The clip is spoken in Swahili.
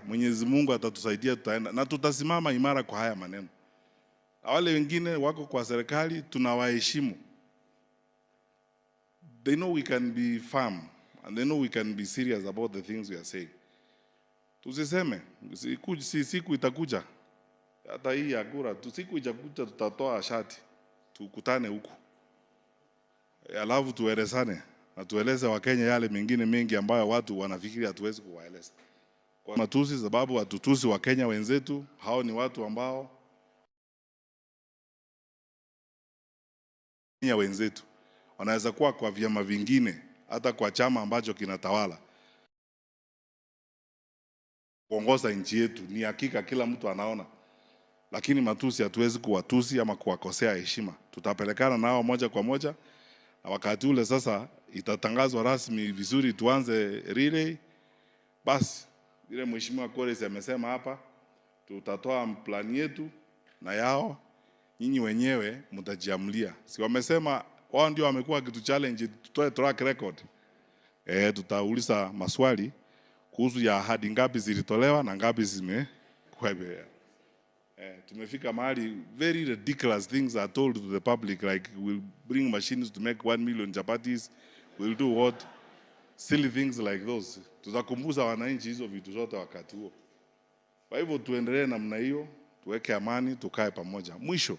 Mwenyezi Mungu atatusaidia, tutaenda na tutasimama imara kwa haya maneno. Na wale wengine wako kwa serikali tunawaheshimu. They know we can be firm and they know we can be serious about the things we are saying. Tusiseme siku itakuja, hata hii ya kura siku itakuja, tutatoa shati tukutane huku, alafu tuelezane na tueleze Wakenya yale mengine mengi ambayo watu wanafikiri hatuwezi kuwaeleza. Kwa matusi, sababu watutusi Wakenya wenzetu, hao ni watu ambao wenzetu wanaweza kuwa kwa vyama vingine, hata kwa chama ambacho kinatawala kuongoza nchi yetu. Ni hakika kila mtu anaona, lakini matusi hatuwezi kuwatusi ama kuwakosea heshima. Tutapelekana nao moja kwa moja, na wakati ule sasa itatangazwa rasmi vizuri, tuanze relay. Basi ile Mheshimiwa Kores amesema hapa, tutatoa plani yetu na yao, nyinyi wenyewe mtajiamulia. Si wamesema wao ndio wamekuwa kitu challenge, tutoe track record. Tutauliza maswali kuhusu ya ahadi ngapi zilitolewa na ngapi zimekuwa. Tumefika mahali very ridiculous things are told to the public, like we'll bring machines to make 1 million chapatis, we'll do what, silly things like those. Tutakumbuza wananchi hizo vitu zote wakati huo. Kwa hivyo tuendelee namna hiyo, tuweke amani, tukae pamoja. Mwisho